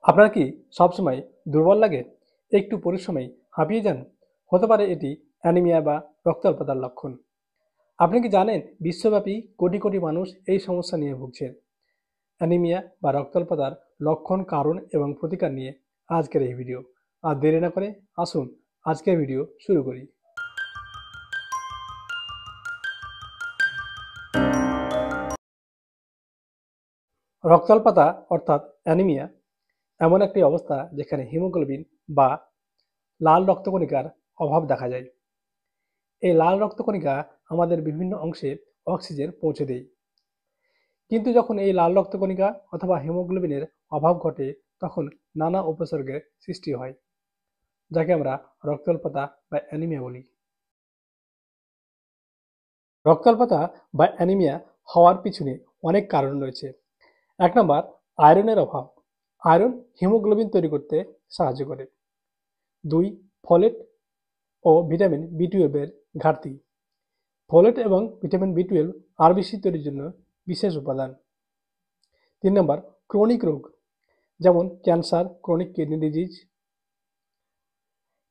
আপনার কি সবসময় দুর্বল লাগে, একটু পরিশ্রমেই হাঁপিয়ে যান? হতে পারে এটি অ্যানিমিয়া বা রক্তাল্পতার লক্ষণ। আপনি কি জানেন বিশ্বব্যাপী কোটি কোটি মানুষ এই সমস্যা নিয়ে ভুগছে? অ্যানিমিয়া বা রক্তাল্পতার লক্ষণ, কারণ এবং প্রতিকার নিয়ে আজকের এই ভিডিও। আর দেরি না করে আসুন আজকের ভিডিও শুরু করি। রক্তাল্পতা অর্থাৎ অ্যানিমিয়া এমন একটি অবস্থা যেখানে হিমোগ্লোবিন বা লাল রক্তকণিকার অভাব দেখা যায়। এই লাল রক্তকণিকা আমাদের বিভিন্ন অংশে অক্সিজেন পৌঁছে দেয়, কিন্তু যখন এই লাল রক্তকণিকা অথবা হিমোগ্লোবিনের অভাব ঘটে তখন নানা উপসর্গের সৃষ্টি হয়, যাকে আমরা রক্তাল্পতা বা অ্যানিমিয়া বলি। রক্তাল্পতা বা অ্যানিমিয়া হওয়ার পিছনে অনেক কারণ রয়েছে। 1 নম্বর, আয়রনের অভাব। আয়রন হিমোগ্লোবিন তৈরি করতে সাহায্য করে। 2, ফলেট ও ভিটামিন বি12 এর ঘাটতি। ফোলেট এবং ভিটামিন বি12 আরবিসি তৈরির জন্য বিশেষ উপাদান। 3 নম্বর, ক্রনিক রোগ যেমন ক্যান্সার, ক্রনিক কিডনি ডিজিজ।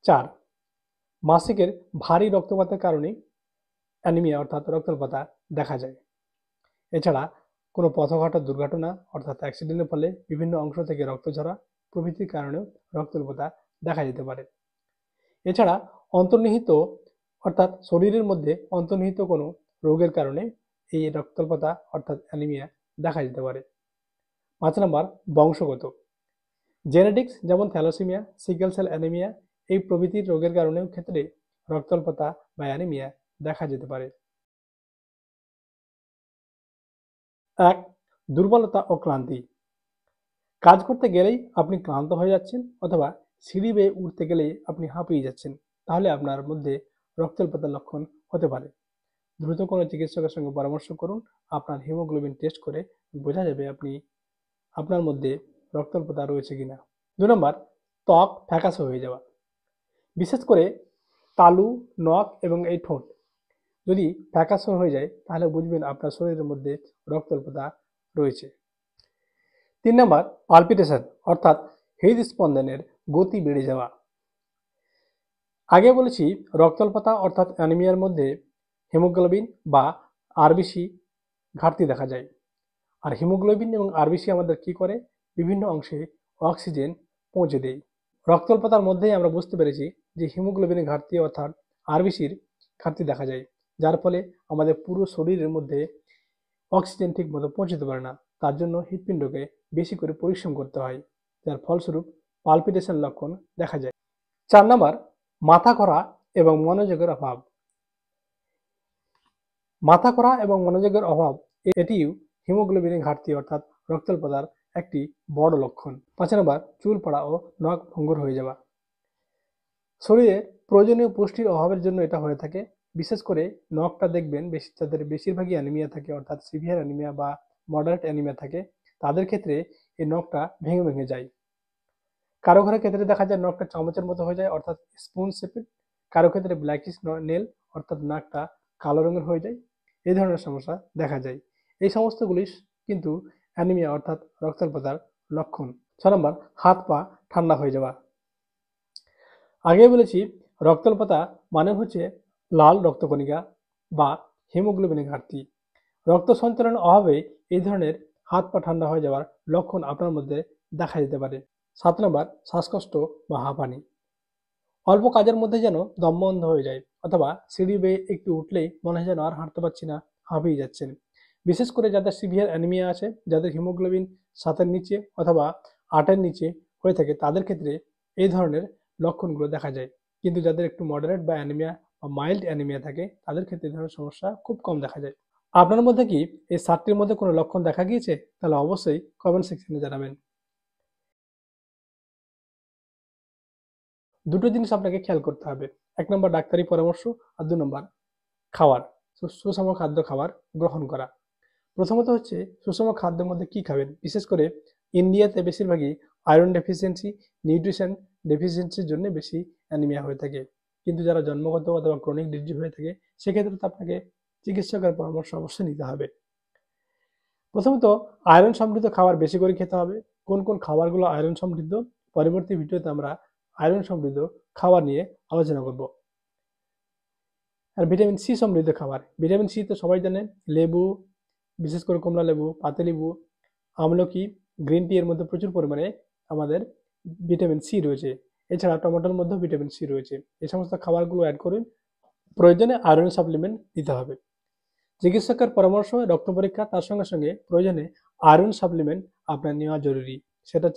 4, মাসিকের ভারী রক্তপাতের কারণে অ্যানিমিয়া অর্থাৎ রক্তাল্পতা দেখা যায়। এছাড়া কোনো পথঘাটা দুর্ঘটনা অর্থাৎ অ্যাক্সিডেন্টের ফলে বিভিন্ন অংশ থেকে রক্ত ঝরা প্রভৃতির কারণেও রক্তাল্পতা দেখা যেতে পারে। এছাড়া অন্তর্নিহিত অর্থাৎ শরীরের মধ্যে অন্তর্নিহিত কোনো রোগের কারণে এই রক্তাল্পতা অর্থাৎ অ্যানিমিয়া দেখা যেতে পারে। 5 নম্বর, বংশগত। জেনেটিক্স যেমন থ্যালাসেমিয়া, সিকেল সেল অ্যানিমিয়া এই প্রভৃতির রোগের কারণেও ক্ষেত্রে রক্তাল্পতা বা অ্যানিমিয়া দেখা যেতে পারে। 1, দুর্বলতা ও ক্লান্তি। কাজ করতে গেলেই আপনি ক্লান্ত হয়ে যাচ্ছেন অথবা সিঁড়ি বেয়ে উঠতে গেলেই আপনি হাঁপিয়ে যাচ্ছেন, তাহলে আপনার মধ্যে রক্তাল্পতার লক্ষণ হতে পারে। দ্রুত কোনো চিকিৎসকের সঙ্গে পরামর্শ করুন। আপনার হিমোগ্লোবিন টেস্ট করে বোঝা যাবে আপনার মধ্যে রক্তাল্পতা রয়েছে কিনা। 2 নম্বর, ত্বক ফ্যাকাশে হয়ে যাওয়া। বিশেষ করে তালু, নখ এবং এই ঠোঁট যদি ফ্যাকাশে হয়ে যায় তাহলে বুঝবেন আপনার শরীরের মধ্যে রক্তাল্পতা রয়েছে। 3 নম্বর, পালপিটেশন অর্থাৎ হৃদস্পন্দনের গতি বেড়ে যাওয়া। আগে বলেছি রক্তাল্পতা অর্থাৎ অ্যানিমিয়ার মধ্যে হিমোগ্লোবিন বা আরবিসি ঘাটতি দেখা যায়। আর হিমোগ্লোবিন এবং আরবিসি আমাদের কি করে? বিভিন্ন অংশে অক্সিজেন পৌঁছে দেয়। রক্তাল্পতার মধ্যেই আমরা বুঝতে পেরেছি যে হিমোগ্লোবিনের ঘাটতি অর্থাৎ আরবিসির ঘাটতি দেখা যায়, যার ফলে আমাদের পুরো শরীরের মধ্যে অক্সিজেন ঠিক মতো পৌঁছতে পারে না। তার জন্য হৃৎপিণ্ডকে বেশি করে পরিশ্রম করতে হয়, যার ফলস্বরূপ পালপিটেশন লক্ষণ দেখা যায়। 4 নম্বর, মাথা ঘোরা এবং মনোযোগের অভাব। মাথা ঘোরা এবং মনোযোগের অভাব এটিও হিমোগ্লোবিনের ঘাটতি অর্থাৎ রক্তাল্পতার একটি বড় লক্ষণ। 5 নম্বর, চুল পড়া ও নখ ভঙ্গুর হয়ে যাওয়া। শরীরে প্রয়োজনীয় পুষ্টির অভাবের জন্য এটা হয়ে থাকে। বিশেষ করে নখটা দেখবেন যাদের বেশিরভাগই অ্যানিমিয়া থাকে অর্থাৎ সিভিয়ার অ্যানিমিয়া বা মডারেট অ্যানিমিয়া থাকে, তাদের ক্ষেত্রে এই নখটা ভেঙে ভেঙে যায়। কারো কারো ক্ষেত্রে দেখা যায় নখটা চামচের মতো হয়ে যায় অর্থাৎ স্পুন শেপের। কারো ক্ষেত্রে ব্ল্যাকিশ নেল অর্থাৎ নাকটা কালো রঙের হয়ে যায়। এই ধরনের সমস্যা দেখা যায়। এই সমস্তগুলি কিন্তু অ্যানিমিয়া অর্থাৎ রক্তাল্পতার লক্ষণ। 6 নম্বর, হাত পা ঠান্ডা হয়ে যাওয়া। আগে বলেছি রক্তাল্পতা মানে হচ্ছে লাল রক্তকণিকা বা হিমোগ্লোবিনের ঘাটতি। রক্ত সঞ্চালনের অভাবে এই ধরনের হাত পা ঠান্ডা হয়ে যাওয়ার লক্ষণ আপনার মধ্যে দেখা যেতে পারে। 7 নম্বর, শ্বাসকষ্ট বা হাঁপানি। অল্প কাজের মধ্যে যেন দম বন্ধ হয়ে যায় অথবা সিঁড়ি বেয়ে একটু উঠলেই মনে হয় যেন আর হাঁটতে পারছি না, হাঁপিয়ে যাচ্ছেন। বিশেষ করে যাদের সিভিয়ার অ্যানিমিয়া আছে, যাদের হিমোগ্লোবিন 7-এর নিচে অথবা 8-এর নিচে হয়ে থাকে, তাদের ক্ষেত্রে এই ধরনের লক্ষণগুলো দেখা যায়। কিন্তু যাদের একটু মডারেট বা অ্যানিমিয়া বা মাইল্ড অ্যানিমিয়া থাকে, তাদের ক্ষেত্রে এই ধরনের সমস্যা খুব কম দেখা যায়। আপনার মধ্যে কি এই 7টির মধ্যে কোনো লক্ষণ দেখা গিয়েছে? তাহলে অবশ্যই কমেন্ট সেকশনে জানাবেন। দুটো জিনিস আপনাকে খেয়াল করতে হবে। 1 নম্বর, ডাক্তারি পরামর্শ, আর 2 নম্বর, খাবার, সুষম খাদ্য খাবার গ্রহণ করা। প্রথমত হচ্ছে সুষম খাদ্যের মধ্যে কি খাবেন? বিশেষ করে ইন্ডিয়াতে বেশিরভাগই আয়রন ডেফিসিয়েন্সি, নিউট্রিশন ডেফিসিয়েন্সির জন্য বেশি অ্যানিমিয়া হয়ে থাকে। কিন্তু যারা জন্মগত অথবা ক্রনিক ডিজিজ হয়ে থাকে, সেক্ষেত্রে তো আপনাকে চিকিৎসকের পরামর্শ অবশ্যই নিতে হবে। প্রথমত আয়রন সমৃদ্ধ খাবার বেশি করে খেতে হবে। কোন কোন খাবারগুলো আয়রন সমৃদ্ধ। পরবর্তী ভিডিওতে আমরা আয়রন সমৃদ্ধ খাবার নিয়ে আলোচনা করব। আর ভিটামিন সি সমৃদ্ধ খাবার, ভিটামিন সি তো সবাই জানে, লেবু, বিশেষ করে কমলা লেবু, পাতিলেবু, আমলকি, গ্রিন টি এর মধ্যে প্রচুর পরিমাণে আমাদের ভিটামিন সি রয়েছে। এছাড়া টমেটোর মধ্যেও ভিটামিন সি রয়েছে। এই সমস্ত খাবারগুলো অ্যাড করুন। প্রয়োজনে আয়রন সাপ্লিমেন্ট দিতে হবে। চিকিৎসকের পরামর্শ, রক্ত পরীক্ষা, তার সঙ্গে সঙ্গে প্রয়োজনে আয়রন সাপ্লিমেন্ট আপনার নেওয়া জরুরি। সেটা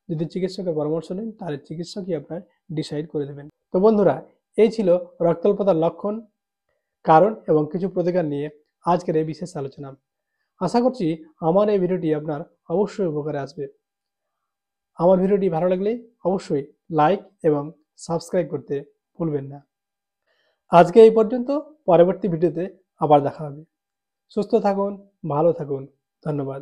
যদি চিকিৎসকের পরামর্শ নেন তাহলে চিকিৎসকই আপনার ডিসাইড করে দেবেন। তো বন্ধুরা, এই ছিল রক্তাল্পতার লক্ষণ, কারণ এবং কিছু প্রতিকার নিয়ে আজকের এই বিশেষ আলোচনা। আশা করছি আমার এই ভিডিওটি আপনার অবশ্যই উপকারে আসবে। আমার ভিডিওটি ভালো লাগলে অবশ্যই লাইক এবং সাবস্ক্রাইব করতে ভুলবেন না। আজকে এই পর্যন্ত, পরবর্তী ভিডিওতে আবার দেখা হবে। সুস্থ থাকুন, ভালো থাকুন, ধন্যবাদ।